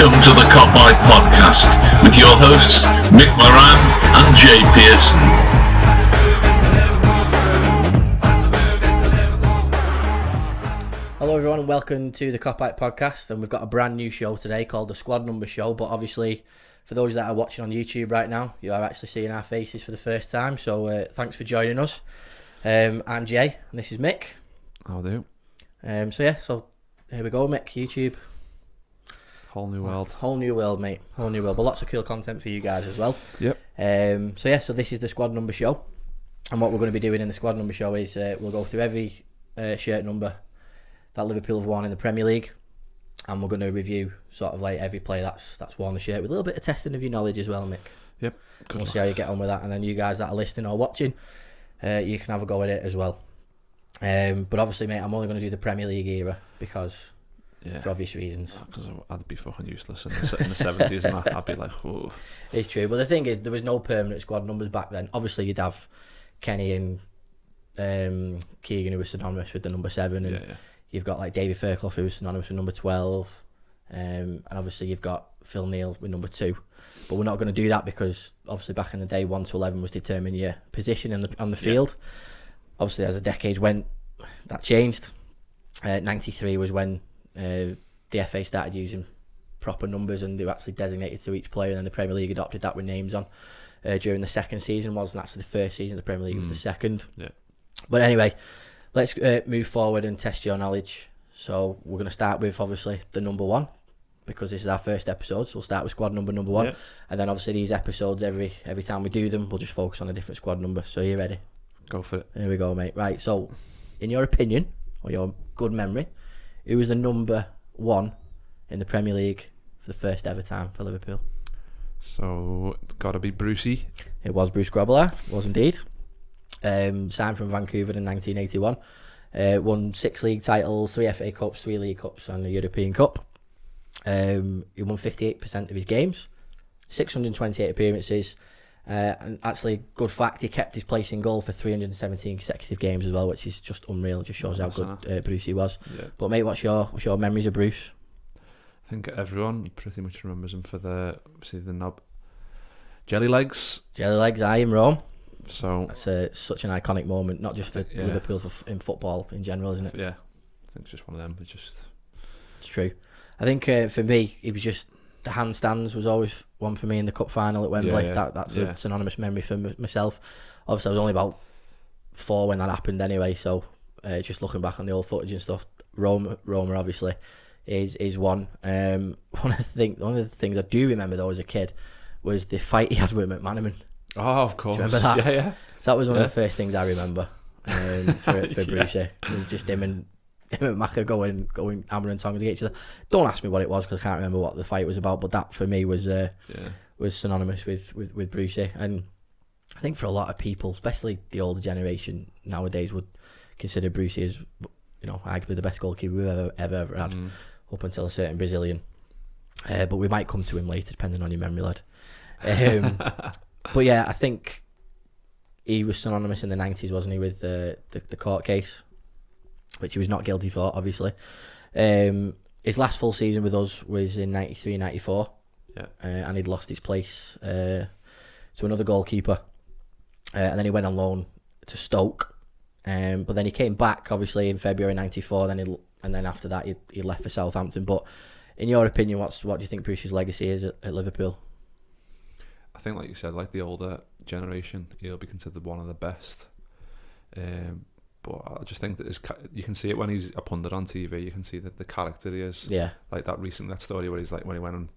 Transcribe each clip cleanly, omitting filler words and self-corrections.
Welcome to the Kopite Podcast with your hosts Mick Moran and Jay Pearson. Hello everyone and welcome to the Kopite Podcast, and we've got a brand new show today called the Squad Number Show, but obviously for those that are watching on YouTube right now, you are actually seeing our faces for the first time, so thanks for joining us. I'm Jay and this is Mick. I'll do. So here we go, Mick, YouTube. Whole new world. Whole new world, mate. Whole new world. But lots of cool content for you guys as well. Yep. So this is the Squad Number Show. And what we're going to be doing in the Squad Number Show is we'll go through every shirt number that Liverpool have worn in the Premier League. And we're going to review sort of like every player that's worn the shirt with a little bit of testing of your knowledge as well, Mick. Yep. We'll see how you get on with that. And then you guys that are listening or watching, you can have a go at it as well. But obviously, mate, I'm only going to do the Premier League era because... Yeah. For obvious reasons. Because I'd be fucking useless in the 70s and I'd be like, whoa. It's true. But the thing is, there was no permanent squad numbers back then. Obviously, you'd have Kenny and Keegan, who was synonymous with the number 7. And you've got like David Fairclough, who was synonymous with number 12. And obviously, you've got Phil Neal with number 2. But we're not going to do that because obviously back in the day, 1 to 11 was determining your position on the field. Obviously, as the decades went, that changed. 93 was when... the FA started using proper numbers and they were actually designated to each player, and then the Premier League adopted that with names on during the second season. Wasn't actually the first season, the Premier League was the second. Yeah. But anyway, let's move forward and test your knowledge. So we're going to start with obviously the number 1 because this is our first episode, so we'll start with squad number 1, and then obviously these episodes every time we do them we'll just focus on a different squad number. So you ready? Go for it. Here we go, mate. Right, so in your opinion or your good memory, who was the number 1 in the Premier League for the first ever time for Liverpool? So it's got to be Brucey. It was Bruce Grobbelaar, was indeed. Signed from Vancouver in 1981. Won 6 league titles, 3 FA Cups, 3 League Cups and the European Cup. He won 58% of his games, 628 appearances. And actually, good fact, he kept his place in goal for 317 consecutive games as well, which is just unreal. It just shows how good Brucey was. Yeah. But mate, what's your memories of Bruce? I think everyone pretty much remembers him for the knob jelly legs. Jelly legs, in Rome. So that's such an iconic moment, not just for Liverpool, in football in general, isn't it? Yeah, I think it's just one of them. It's true. I think for me, it was just. The handstands was always one for me in the cup final at Wembley. That's a synonymous memory for myself. Obviously, I was only about 4 when that happened anyway, so just looking back on the old footage and stuff, Roma obviously is one. One of the things I do remember though as a kid was the fight he had with McManaman. Oh, of course. Do you remember that? Yeah. So that was one of the first things I remember for Brucey. It was just him and Macca going hammer and tongs against each other. Don't ask me what it was because I can't remember what the fight was about, but that for me was synonymous with Brucey. And I think for a lot of people, especially the older generation nowadays, would consider Brucey as, arguably the best goalkeeper we've ever had, up until a certain Brazilian. But we might come to him later, depending on your memory, lad. But yeah, I think he was synonymous in the 90s, wasn't he, with the court case, which he was not guilty for, obviously. His last full season with us was in 93-94, and he'd lost his place to another goalkeeper, and then he went on loan to Stoke, but then he came back, obviously, in February 94, and then after that he left for Southampton. But in your opinion, what do you think Bruce's legacy is at Liverpool? I think, like you said, like the older generation, he'll be considered one of the best. But I just think that you can see it when he's a pundit on TV. You can see that the character he is. Yeah. Like that story where he's like when he went and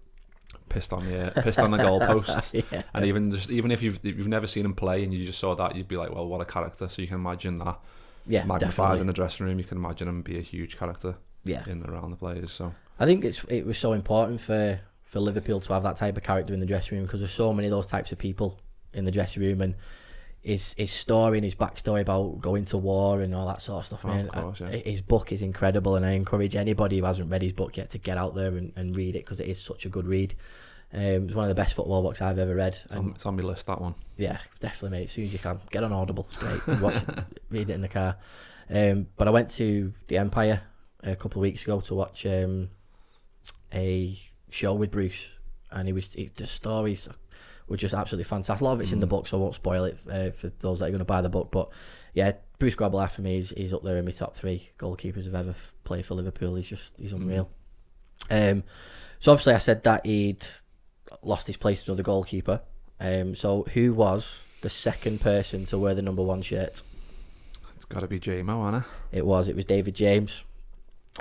pissed on the goalpost. And even if you've never seen him play and you just saw that, you'd be like, well, what a character. So you can imagine that. Yeah, magnified definitely. In the dressing room. You can imagine him be a huge character. Yeah. In and around the players. So I think it was so important for Liverpool to have that type of character in the dressing room because there's so many of those types of people in the dressing room, and his story and his backstory about going to war and all that sort of stuff. Of course, his book is incredible, and I encourage anybody who hasn't read his book yet to get out there and read it because it is such a good read. It's one of the best football books I've ever read. It's on my list, that one. Yeah, definitely, mate. As soon as you can, get on Audible. It's great. Watch it, read it in the car. But I went to the Empire a couple of weeks ago to watch a show with Bruce, and the stories were just absolutely fantastic. A lot of it's in the book, so I won't spoil it for those that are going to buy the book. But yeah, Bruce Grobbelaar for me is up there in my top 3 goalkeepers who've ever played for Liverpool. He's unreal. So obviously I said that he'd lost his place to another goalkeeper. So who was the second person to wear the number 1 shirt? It's got to be J-Mo, hasn't it? It was David James.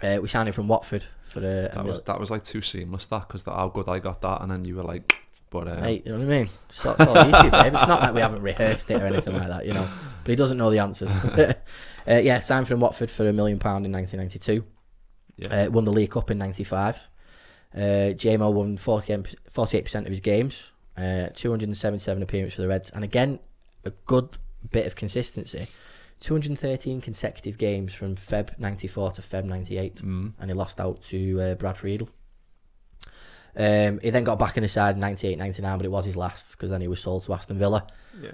We signed him from Watford for that was like too seamless, that, because how good I got that, and then you were like, but hey, you know what I mean? It's all YouTube, babe. It's not like we haven't rehearsed it or anything like that, you know. But he doesn't know the answers. Signed from Watford for £1 million in 1992. Won the League Cup in 95. J-Mo won 48% of his games. 277 appearances for the Reds, and again, a good bit of consistency. 213 consecutive games from Feb 94 to Feb 98, and he lost out to Brad Friedel. He then got back in the side in 98-99, but it was his last, because then he was sold to Aston Villa.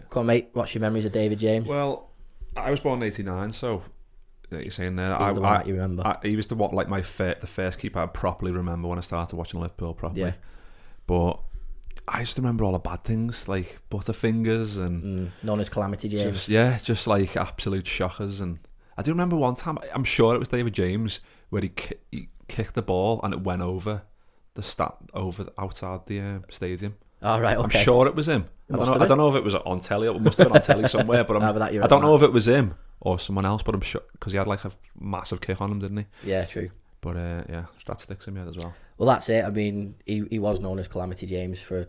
Come on, mate, what's your memories of David James? Well, I was born in 89, so you're saying there, He's the one that you remember. he was the one, like the first keeper I properly remember when I started watching Liverpool properly. Yeah. But I used to remember all the bad things, like Butterfingers and known as Calamity James. just like absolute shockers. And I do remember one time, I'm sure it was David James, where he kicked the ball and it went over outside the stadium. Oh, right, okay. I'm sure it was him. I don't know if it was on telly. It must have been on telly somewhere, but I don't know if it was him or someone else, but I'm sure, because he had like a massive kick on him, didn't he? Yeah, true. But that sticks in my head as well. Well, that's it. I mean, he was known as Calamity James for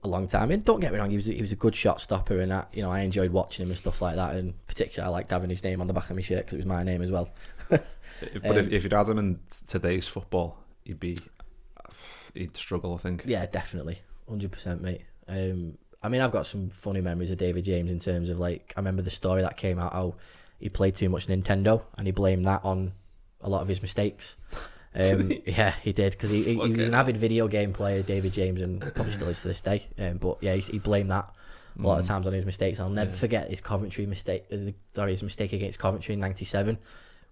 a long time. And don't get me wrong, he was a good shot stopper, and that, you know, I enjoyed watching him and stuff like that. And particularly, I liked having his name on the back of my shirt because it was my name as well. if you'd had him in today's football, he'd struggle, I think. Yeah, definitely, 100%, mate. I mean, I've got some funny memories of David James in terms of, like, I remember the story that came out how he played too much Nintendo and he blamed that on a lot of his mistakes. Yeah, he did, because he was an avid video game player, David James, and probably still is to this day. But yeah, he blamed that a lot of times on his mistakes. I'll never forget his Coventry mistake. His mistake against Coventry in '97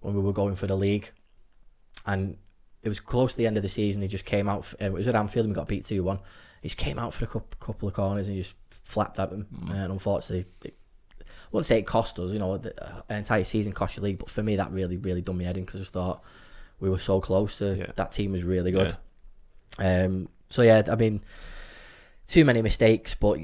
when we were going for the league, and it was close to the end of the season. He just came out. It was at Anfield and we got beat 2-1. He just came out for a couple of corners and he just flapped at them. And unfortunately, I wouldn't say it cost us. You know, an entire season cost your league, but for me, that really, really done me head in, because I just thought we were so close to that team was really good. So yeah, I mean, too many mistakes, but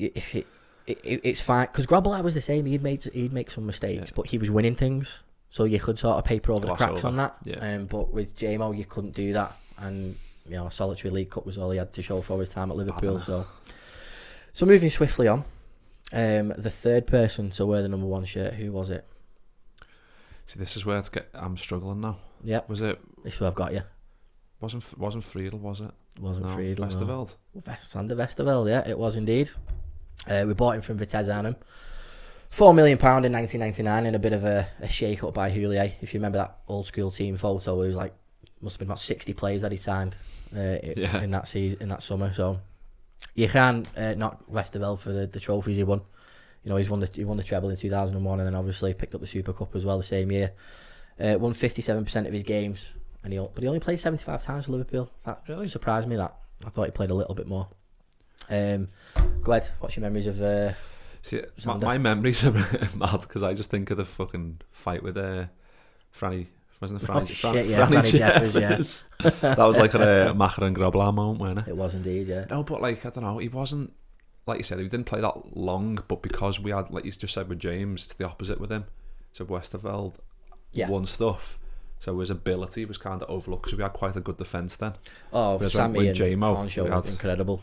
it's fine, because Grobbelaar was the same. He'd make some mistakes, but he was winning things, so you could sort of paper over the cracks on that. But with J-Mo, you couldn't do that, and you know, a solitary League Cup was all he had to show for his time at Liverpool. So moving swiftly on, the third person to wear the number 1 shirt, who was it? See, this is where I'm struggling now. Yeah. Was it? This is where I've got you. Wasn't Friedel, was it? Wasn't Friedel. Westerveld. No. Sander Westerveld, yeah, it was indeed. We bought him from Vitesse Arnhem. £4 million in 1999 in a bit of a shake-up by Houllier. If you remember that old-school team photo, it was like, must have been about 60 players that he signed in that season, in that summer. So you can't knock Westerveld for the trophies he won. You know, he won the treble in 2001, and then obviously picked up the Super Cup as well the same year. Won 57% of his games, but he only played 75 times for Liverpool. That really surprised me. That I thought he played a little bit more. Go ahead. What's your memories of? See, my memories are mad, because I just think of the fucking fight with Franny. Wasn't it Franny Jeffers? Yeah. That was like a Macher and Grobbelaar moment, wasn't it? It was indeed, yeah. No, but like, I don't know, he wasn't, like you said, he didn't play that long, but because we had, like you just said with James, it's the opposite with him. So Westerveld won stuff, so his ability was kind of overlooked, because we had quite a good defence then. Oh, whereas Sammy and J-Mo was incredible.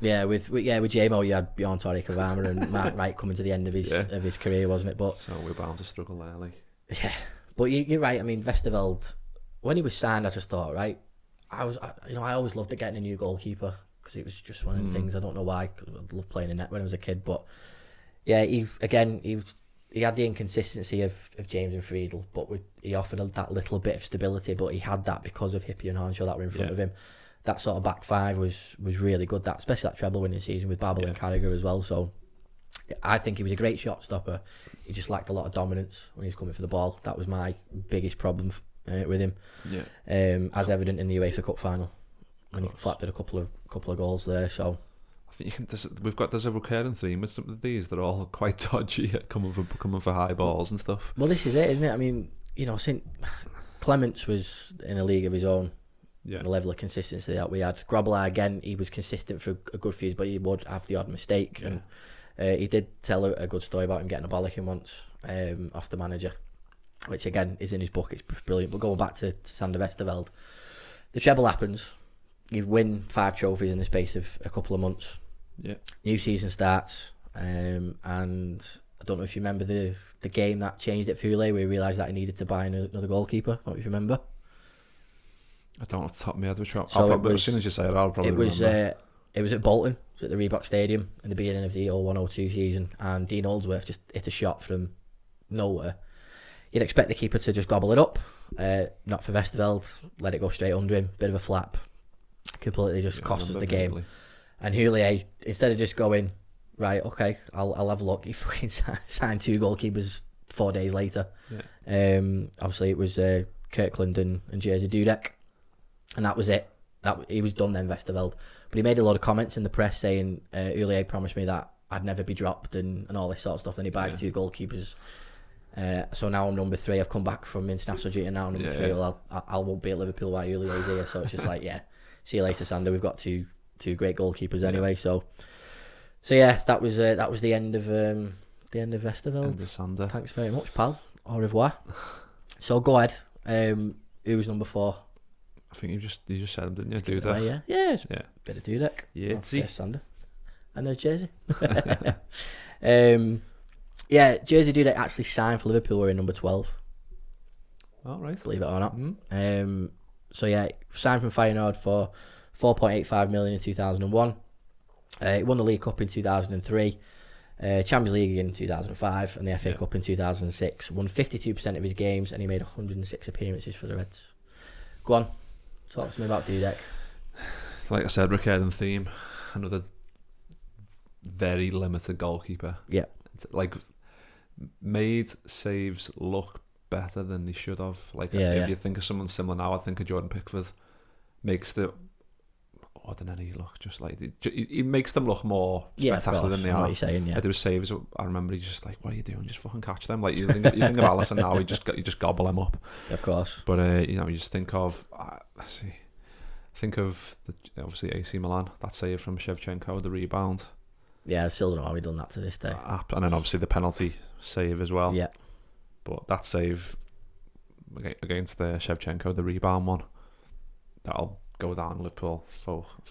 Yeah, with J-Mo, you had Bjorn Torre Kavama and Mark Wright coming to the end of his career, wasn't it? But so we're bound to struggle there, like. Yeah, but you're right. I mean, Westerveld, when he was signed, I just thought, right, I always loved getting a new goalkeeper, because it was just one of the things. I don't know why, because I loved playing in net when I was a kid. But yeah, he had the inconsistency of James and Friedel, but he offered that little bit of stability. But he had that because of Hippie and Hornshaw that were in front of him. That sort of back five was really good. That, especially that treble winning season with Babel and Carragher as well. So I think he was a great shot stopper. He just lacked a lot of dominance when he was coming for the ball. That was my biggest problem with him. Yeah. As evident in the UEFA Cup final. and he flapped in a couple of goals there. So I think you can. There's a recurring theme with some of these. They're all quite dodgy at coming for high balls and stuff. Well, this is it, isn't it? I mean, since Clements was in a league of his own. Yeah. The level of consistency that we had. Grobbelaar, again, he was consistent for a good few years, but he would have the odd mistake. Yeah. And he did tell a good story about him getting a bollocking once off the manager, which again is in his book. It's brilliant. But going back to Sander Westerveld, the treble happens. You win 5 trophies in the space of a couple of months. Yeah. New season starts, and I don't know if you remember the game that changed it for Hule, where he realised that he needed to buy another goalkeeper. I don't know if you remember. I don't off the top of my head which one. As soon as you say it, I'll probably remember. It was at Bolton. It was at the Reebok Stadium in the beginning of the 01-02 season, and Dean Oldsworth just hit a shot from nowhere. You'd expect the keeper to just gobble it up. Not for Westerveld. Let it go straight under him. Bit of a flap. Completely just cost us the game. And Hule, instead of just going, right, okay, I'll have a look, he fucking signed 2 goalkeepers 4 days later. Yeah. Obviously, it was Kirkland and Jerzy Dudek. And that was it. He was done then, Westerveld. But he made a lot of comments in the press saying, Hule promised me that I'd never be dropped and all this sort of stuff. Then he buys 2 goalkeepers. So now I'm number 3. I've come back from international duty and now I'm number 3. Well, I won't be at Liverpool while Hule's here. So it's just like, see you later, Sander. We've got two great goalkeepers anyway. So yeah, that was the end of Westerveld. End of Sander. Thanks very much, pal. Au revoir. So go ahead. Who was number 4? I think you just said him, didn't you? Dudek. Yeah. Bit of Dudek. Yeah. There's Sander. And there's Jerzy. Jerzy Dudek actually signed for Liverpool. We're in number 12. All right. Believe it or not. Mm-hmm. Signed from Feyenoord for 4.85 million in 2001. He won the League Cup in 2003. Champions League in 2005 and the FA Cup in 2006. Won 52% of his games and he made 106 appearances for the Reds. Go on. Talk to me about Dudek. Like I said, recurring theme. Another very limited goalkeeper. Yeah. It's like made saves look better than they should have. Like if you think of someone similar now, I think of Jordan Pickford. Makes the ordinary look just like he makes them look more spectacular than they are. What you're saying, yeah. There was saves. I remember he's just like, "What are you doing? Just fucking catch them!" Like you think of Alisson now, you just gobble them up. Of course. But you just think of obviously AC Milan, that save from Shevchenko, the rebound. Yeah, I still don't know how he done that to this day. And then obviously the penalty save as well. Yeah. But that save against the Shevchenko, the rebound one, that'll go down Liverpool.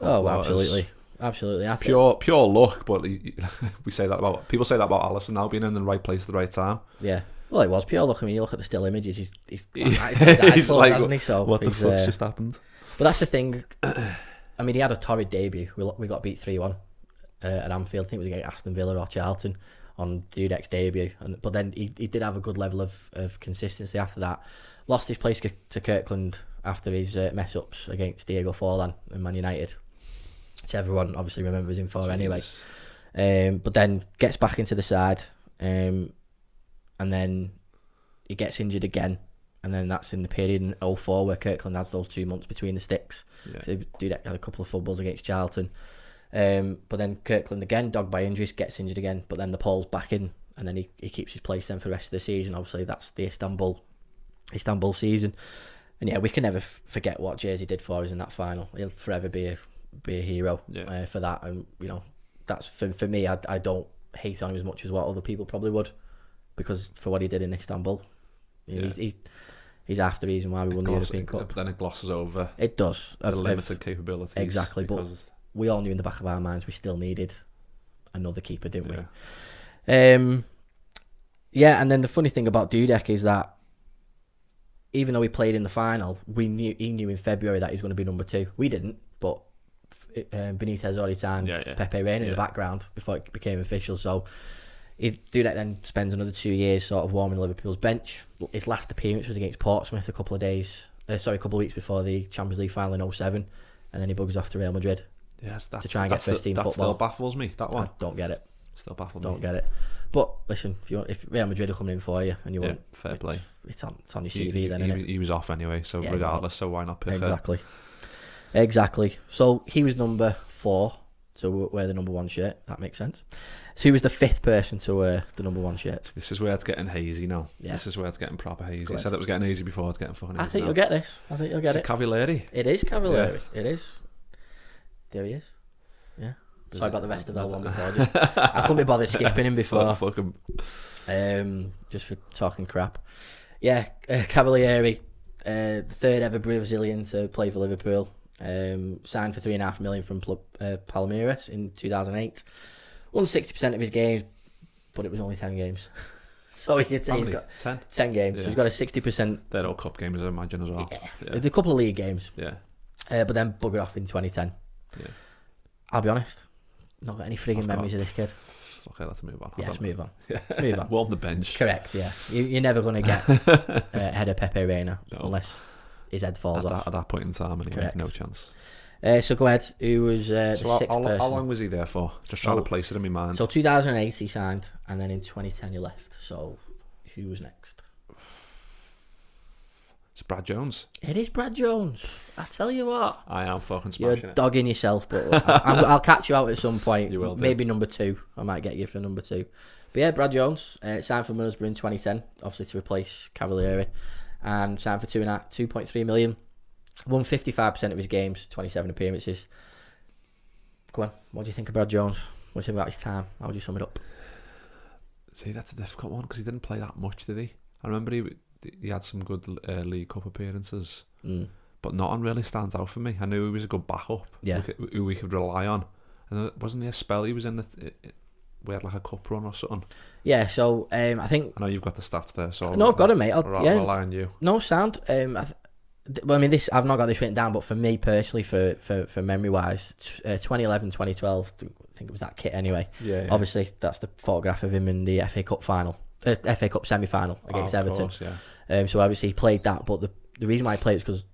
Absolutely. Pure luck, but people say that about Alisson now being in the right place at the right time. Yeah. Well, it was pure luck. I mean, you look at the still images. He's closed, like, hasn't he? So what the fuck just happened? But that's the thing. I mean, he had a torrid debut. We got beat 3-1 at Anfield. I think it was against Aston Villa or Charlton on Dudek's debut. But then he did have a good level of consistency after that. Lost his place to Kirkland after his mess ups against Diego Forlan and Man United, which everyone obviously remembers him for anyway. But then gets back into the side, and then he gets injured again, and then that's in the period in 2004 where Kirkland has those 2 months between the sticks. Yeah. So Dudek had a couple of footballs against Charlton, but then Kirkland again, dogged by injuries, gets injured again. But then the Paul's back in, and then he keeps his place then for the rest of the season. Obviously, that's the Istanbul season. And yeah, we can never forget what Jerzy did for us in that final. He'll forever be a hero for that. And that's for me. I don't hate on him as much as what other people probably would, because for what he did in Istanbul, he's half the reason why we won the European Cup. But then it glosses over. It does. The limited capabilities. Exactly, but we all knew in the back of our minds we still needed another keeper, didn't we? And then the funny thing about Dudek is that even though he played in the final, he knew in February that he was going to be number 2. We didn't, but Benitez already signed Pepe Reina in the background before it became official. So Dudek then spends another 2 years sort of warming Liverpool's bench. His last appearance was against Portsmouth a couple of weeks before the Champions League final in 2007, and then he buggers off to Real Madrid to try and get first team football. That still baffles me, that one. I don't get it. Still baffles me. Don't get it. But listen, if Real Madrid are coming in for you and you want, fair play. It's on your CV then, isn't it? He was off anyway, so regardless, so why not pick exactly. Exactly. So he was number 4 to wear the number 1 shirt. That makes sense. So he was the 5th person to wear the number 1 shirt. This is where it's getting hazy now. Yeah. This is where it's getting proper hazy. Go I said it was getting hazy before, it's getting fucking hazy. I think now. you'll get this. I think you'll get it. Cavalieri. It is Cavalieri. It is. There he is. Yeah. Sorry about the Westerveld one before. I couldn't be bothered skipping him before. Fuck him. Just for talking crap. Yeah, Cavalieri, the 3rd ever Brazilian to play for Liverpool. Signed for $3.5 million from Palmeiras in 2008. Won 60% of his games, but it was only 10 games. So he could say he's got 10 games. Yeah. So he's got a 60%. They're all cup games, I imagine, as well. Yeah. A couple of league games. Yeah. But then buggered off in 2010. Yeah. I'll be honest, not got any frigging memories of this kid. Okay, let's move on. Yeah, let's move on. Yeah. Move on. Warm the bench. Correct, yeah. You're never going to get ahead of Pepe Reina unless his head falls off. At that point in time, anyway. Correct. No chance. So go ahead. Who was the 6th person? How long was he there for? Just trying to place it in my mind. So 2008 he signed, and then in 2010 he left. So who was next? It's Brad Jones. It is Brad Jones. I tell you what. I am fucking smashing You're it. dogging yourself, but I'll catch you out at some point. You will do. Maybe number 2. I might get you for number 2. But yeah, Brad Jones signed for Middlesbrough in 2010, obviously to replace Cavalieri, and signed for 2.3 million. Won 55% of his games, 27 appearances. Go on, what do you think of Brad Jones? What do you think about his time? How would you sum it up? See, that's a difficult one because he didn't play that much, did he? I remember he had some good League Cup appearances, but nothing really stands out for me. I knew he was a good backup, who we could rely on. And wasn't there a spell he was in we had like a cup run or something? Yeah, so I think... I know you've got the stats there, so... No, I've got it, mate. I'll rely on you. No, sound. Well, I mean, I've not got this written down, but for me personally, for memory-wise, 2011, 2012, I think it was that kit anyway. Yeah. Obviously, that's the photograph of him in the FA Cup final. FA Cup semi-final against Everton. Course, yeah. So obviously he played that, but the reason why he played is because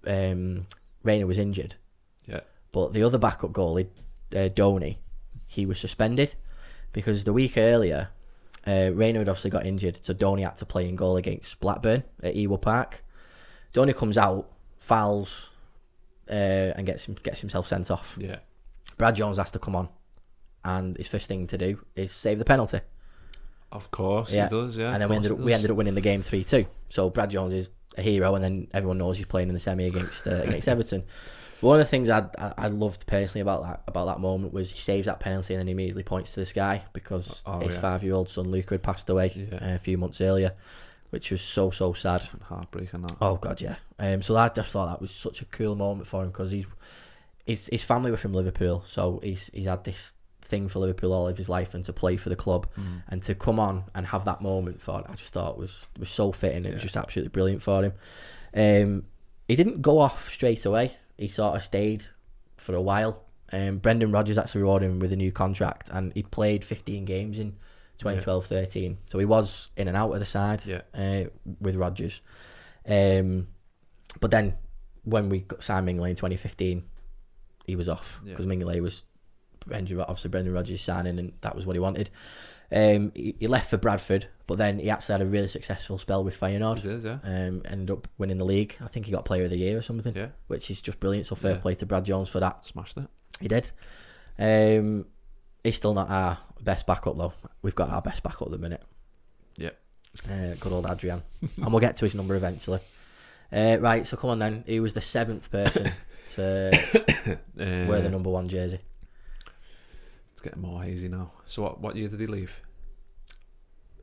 Reina was injured. Yeah. But the other backup goalie, Donny, he was suspended because the week earlier, Reina had obviously got injured, so Donny had to play in goal against Blackburn at Ewood Park. Donny comes out, fouls, and gets himself sent off. Yeah. Brad Jones has to come on, and his first thing to do is save the penalty. Of course, he does, yeah. And then we ended up winning the game 3-2. So Brad Jones is a hero, and then everyone knows he's playing in the semi against Everton. But one of the things I loved personally about that moment was he saves that penalty and then he immediately points to the sky because his 5-year-old son Luca had passed away a few months earlier, which was so sad. Heartbreaking, that. Oh god, yeah. So I just thought that was such a cool moment for him because his family were from Liverpool, so he's had this thing for Liverpool all of his life and to play for the club and to come on and have that moment for it, I just thought was so fitting. It was just absolutely brilliant for him. He didn't go off straight away. He sort of stayed for a while. Brendan Rodgers actually rewarded him with a new contract, and he played 15 games in 2012-13. So he was in and out of the side with Rodgers. But then when we signed Mignolet in 2015, he was off because Mignolet was obviously Brendan Rodgers signing, and that was what he wanted. He left for Bradford, but then he actually had a really successful spell with Feyenoord. He did, yeah. Ended up winning the league. I think he got Player of the Year or something, which is just brilliant. So fair play to Brad Jones for that. Smashed it. He did. He's still not our best backup though. We've got our best backup at the minute. Yeah. Good old Adrian. And we'll get to his number eventually. Right, so come on then. He was the 7th person to wear the number 1 jersey. It's getting more hazy now. So what year did he leave?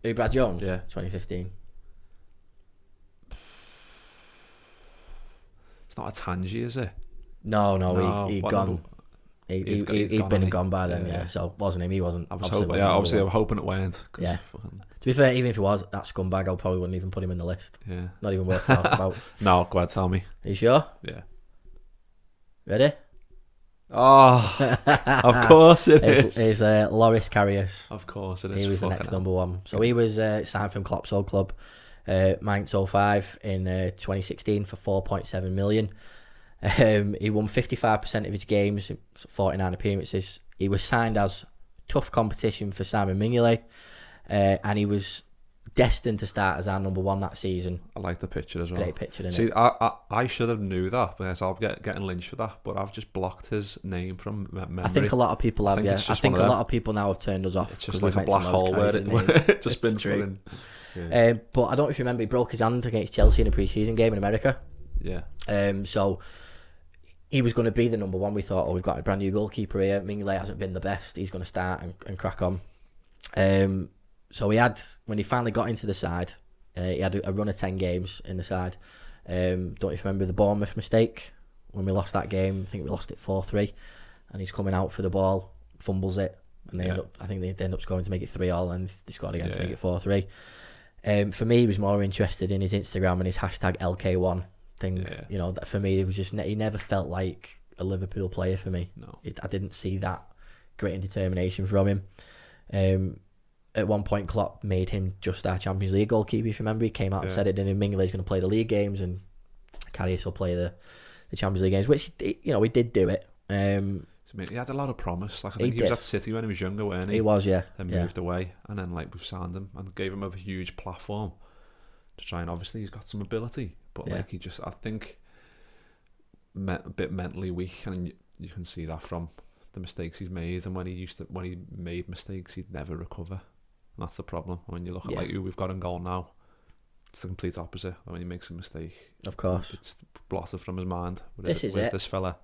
Brad Jones? Yeah. 2015. It's not a Tangi, is it? No, he'd gone. He'd been and gone by then, yeah. So wasn't him. He wasn't. I was hoping. Yeah, obviously, I was hoping it weren't. Yeah. To be fair, even if it was that scumbag, I probably wouldn't even put him in the list. Yeah. Not even worth talking about. No, go ahead, tell me. Are you sure? Yeah. Ready? Oh, of course it is. It's Loris Karius. Of course it is. He was the next number 1. So he was signed from Klopp's old club, Mainz 05 in 2016 for 4.7 million. He won 55% of his games, 49 appearances. He was signed as tough competition for Simon Mignolet, and he was destined to start as our number one that season. I like the picture as well. Great picture, isn't See, it? I should have knew that, because I'll getting lynched for that. But I've just blocked his name from memory. I think a lot of people have. think Yeah, it's I just think a one of lot of people now have turned us off. It's just 'cause like we've a black mentioned hole those where guys, isn't it just been true. filling. Yeah. But I don't know if you remember, he broke his hand against Chelsea in a pre-season game in America. Yeah. So he was going to be the number one. We thought, we've got a brand new goalkeeper here. Mignolet hasn't been the best. He's going to start and crack on. So he had, when he finally got into the side, he had a run of 10 games in the side. Don't you remember the Bournemouth mistake when we lost that game? I think we lost it 4-3, and he's coming out for the ball, fumbles it, and they I think they end up scoring to make it 3-3, and they scored again to make it 4-3. For me, he was more interested in his Instagram and his hashtag LK1 thing. You know, that for me, it was just he never felt like a Liverpool player for me. No, I didn't see that grit and determination from him. At one point, Klopp made him just our Champions League goalkeeper. If you remember, he came out and said it. And Mignolet's going to play the league games, and Karius will play the Champions League games. Which we did do it. he had a lot of promise. Like I think he was at City when he was younger, weren't he? He was, yeah. And moved away, and then like we've signed him and gave him a huge platform to try. And obviously he's got some ability, but like he just, I think, a bit mentally weak, and you can see that from the mistakes he's made. And when he made mistakes, he'd never recover. And that's the problem. When you look at like who we've got in goal now, it's the complete opposite. When he makes a mistake, of course, it's blotted from his mind. This fella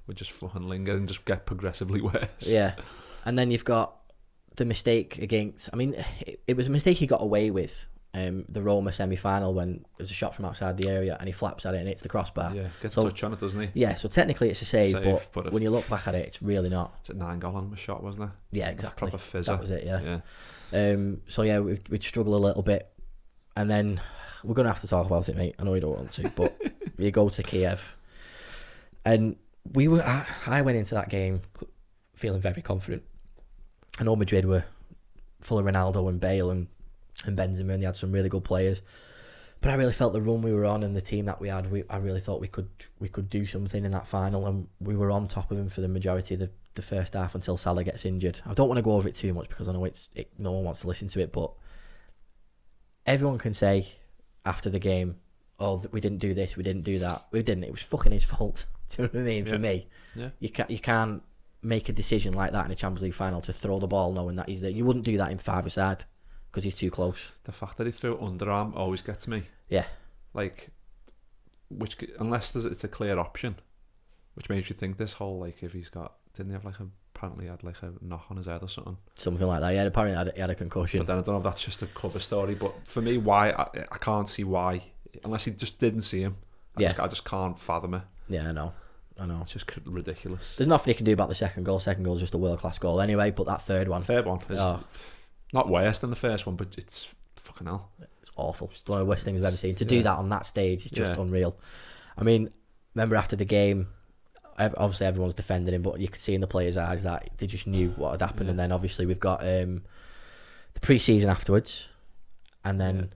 would just fucking linger and just get progressively worse. Yeah, and then you've got the mistake against. I mean, it was a mistake he got away with. The Roma semi-final, when there's a shot from outside the area and he flaps at it and hits the crossbar. Yeah, gets a touch on it, doesn't he? Yeah, so technically it's a save, but when you look back at it, it's really not. It's a 9-gallon shot, wasn't it? Yeah, exactly. Proper fizzer. That was it. Yeah. So yeah, we'd struggle a little bit, and then we're gonna have to talk about it, mate. I know you don't want to, but you go to Kiev, and I went into that game feeling very confident. I know Madrid were full of Ronaldo and Bale and Benzema, and they had some really good players, but I really felt the run we were on and the team that we had, I really thought we could do something in that final, and we were on top of them for the majority of the first half until Salah gets injured. I don't want to go over it too much because I know no one wants to listen to it, but everyone can say after the game, we didn't do this, we didn't do that. We didn't. It was fucking his fault. Do you know what I mean? For me, you can't make a decision like that in a Champions League final to throw the ball knowing that he's there. You wouldn't do that in five-a-side because he's too close. The fact that he threw underarm always gets me. Yeah. Like, unless it's a clear option, which makes you think this whole, like, if he's got, didn't he have apparently had like a knock on his head or something? Something like that. Yeah, apparently he had a concussion. But then I don't know if that's just a cover story. But for me, I can't see why, unless he just didn't see him. I just can't fathom it. Yeah, I know. It's just ridiculous. There's nothing he can do about the second goal. Second goal is just a world-class goal anyway, but that third one is not worse than the first one, but it's fucking hell. It's awful. It's one of the worst things I've ever seen. To do that on that stage is just unreal. I mean, remember after the game, obviously everyone's defending him, but you could see in the players' eyes that they just knew what had happened. And then obviously we've got the pre-season afterwards, and then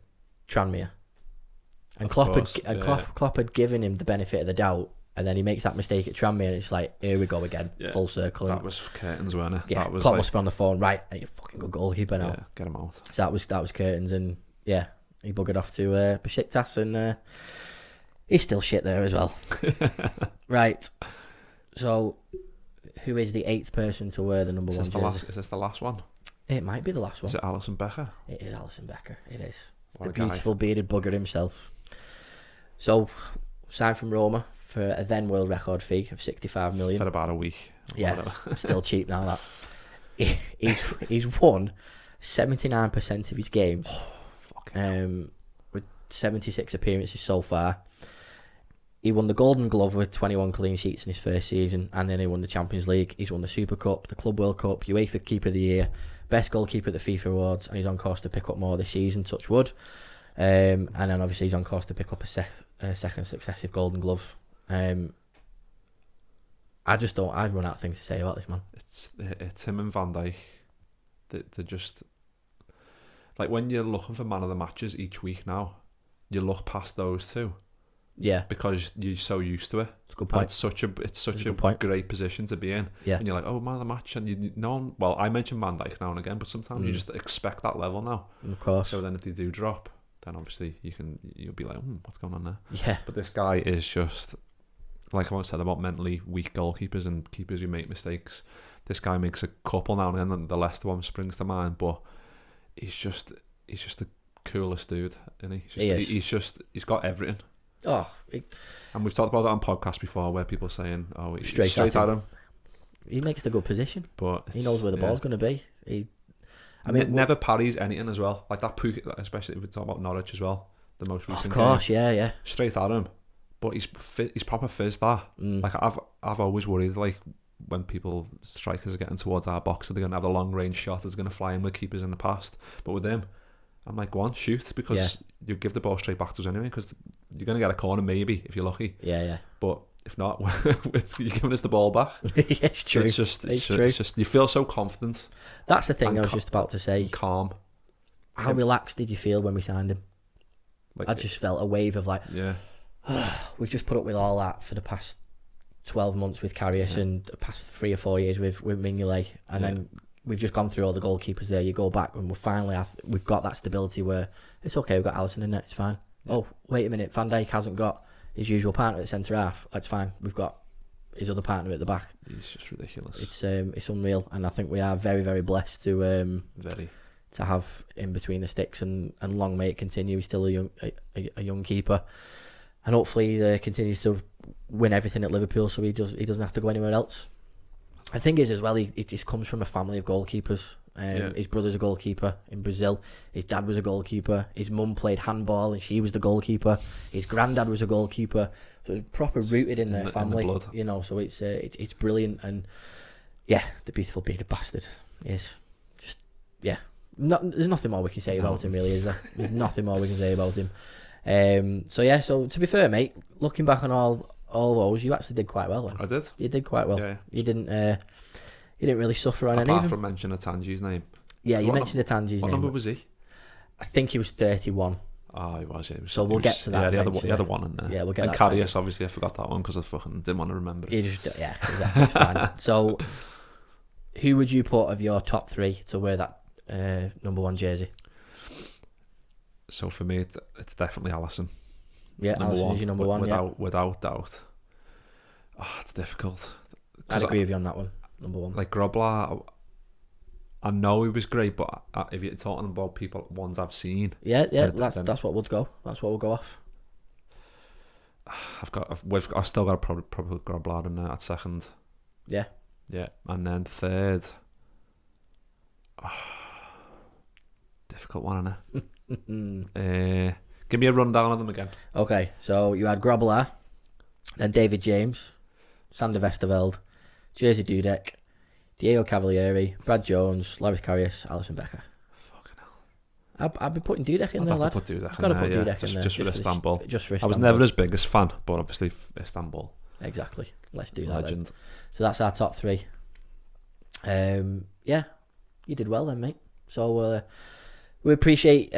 Tranmere. And Klopp had given him the benefit of the doubt, and then he makes that mistake at Tranmere, and it's like, here we go again, full circle. That was curtains, wasn't it? Yeah, that was Klopp must be on the phone, right? I need a fucking good goalkeeper now. Yeah, get him out. So that was curtains, and yeah, he buggered off to Besiktas, and he's still shit there as well. Right. So, who is the 8th person to wear the number 1 jersey? Is this the last one? It might be the last one. Is it Alisson Becker? It is Alisson Becker. It is. What the beautiful bearded bugger himself. So, signed from Roma for a then world record fee of 65 million. For about a week. Yeah, it's still cheap now. That he's won 79% of his games. With 76 appearances so far. He won the Golden Glove with 21 clean sheets in his first season, and then he won the Champions League. He's won the Super Cup, the Club World Cup, UEFA Keeper of the Year, Best Goalkeeper at the FIFA Awards, and he's on course to pick up more this season, touch wood. And then obviously he's on course to pick up a second successive Golden Glove. I've run out of things to say about this man. It's him and Van Dijk. They're just, like, when you're looking for man of the matches each week now, you look past those two, Yeah, because you're so used to it. it's a good And point. it's such a good point. great position to be in. Yeah. And you're like, oh, man of the match, and you know, well, I mention Van Dijk now and again, but sometimes you just expect that level now. Of course. So then if they do drop, then obviously you'll be like, what's going on there? Yeah. But this guy is just, like I once said about mentally weak goalkeepers and keepers who make mistakes. This guy makes a couple now and then, and the Leicester one springs to mind. But he's just the coolest dude, isn't he? He's got everything. Oh, And we've talked about that on podcasts before, where people are saying, "Oh, he's Straight straight at at him." he makes the good position. But He knows where the ball's going to be. I mean, never parries anything as well. Like that Pukki, especially if we talk about Norwich as well, the most recent. Of course, game, yeah. straight at him. But he's proper fizzed that. Like I've always worried, like when strikers are getting towards our box, are they going to have a long range shot that's going to fly in with keepers in the past? But with him, I'm like, go on, shoot, because you give the ball straight back to us anyway, because you're going to get a corner maybe if you're lucky. Yeah. But if not, you're giving us the ball back. It's true. So it's just you feel so confident. That's the thing and I was just about to say. Calm. How relaxed did you feel when we signed him? Like, I just felt a wave of like, we've just put up with all that for the past 12 months with Karius and the past 3 or 4 years with Mignolet, and then we've just gone through all the goalkeepers there. You go back and we've got that stability where it's okay, we've got Alisson in there, it's fine. Oh, wait a minute, Van Dijk hasn't got his usual partner at centre half, it's fine, we've got his other partner at the back. He's just ridiculous. It's unreal, and I think we are very, very blessed to have in between the sticks, and long may it continue. He's still a young keeper, and hopefully he continues to win everything at Liverpool, so he doesn't have to go anywhere else. The thing is as well, he just comes from a family of goalkeepers. His brother's a goalkeeper in Brazil. His dad was a goalkeeper. His mum played handball and she was the goalkeeper. His granddad was a goalkeeper. So it's proper rooted in their family, blood. you know. So it's brilliant, and yeah, the beautiful bearded bastard is just there's nothing more we can say about him, really, is there? There's nothing more we can say about him. So to be fair, mate, looking back on all those, you actually did quite well then. I did. You did quite well. Yeah. You didn't really suffer on any of Apart them. from mentioning Atanji's name. Yeah, you mentioned Atanji's name. What number was he? I think he was 31. Oh, he was. So we'll get to that. Yeah, eventually. the other one in there. Yeah, we'll get and that. Karius, eventually. obviously, I forgot that one because I fucking didn't want to remember it. Exactly, it's fine. So, who would you put of your top 3 to wear that number 1 jersey? So for me, it's definitely Alisson. Yeah, Alisson is your number 1. Without doubt. Oh, it's difficult. I'd agree with you on that one. Number 1. Like Grobbelaar, I know he was great, but if you're talking about ones I've seen, that's what would go. That's what we'll go off. I've still got probably Grobbelaar in there at second. Yeah, and then third. Difficult one, innit? Give me a rundown of them again. Okay, so you had Grobbelaar, then David James, Sander Westerveld, Jerzy Dudek, Diego Cavalieri, Brad Jones, Loris Karius, Alisson Becker. Fucking hell. I'd be putting Dudek in there, lad. I've got to put Dudek I've got to put Dudek in there. Just for Istanbul. Just for I Istanbul. was never his biggest fan, but obviously Istanbul. Exactly. Let's do that. Legend. Then. So that's our top 3. Yeah, you did well then, mate. So we appreciate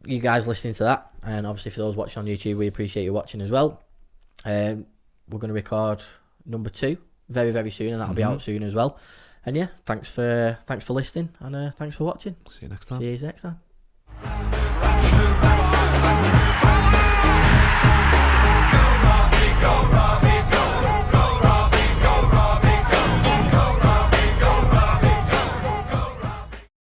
you guys listening to that, and obviously for those watching on YouTube, we appreciate you watching as well. We're going to record number 2 very, very soon, and that'll be out soon as well. And yeah, thanks for listening, and thanks for watching. See you next time. See you next time.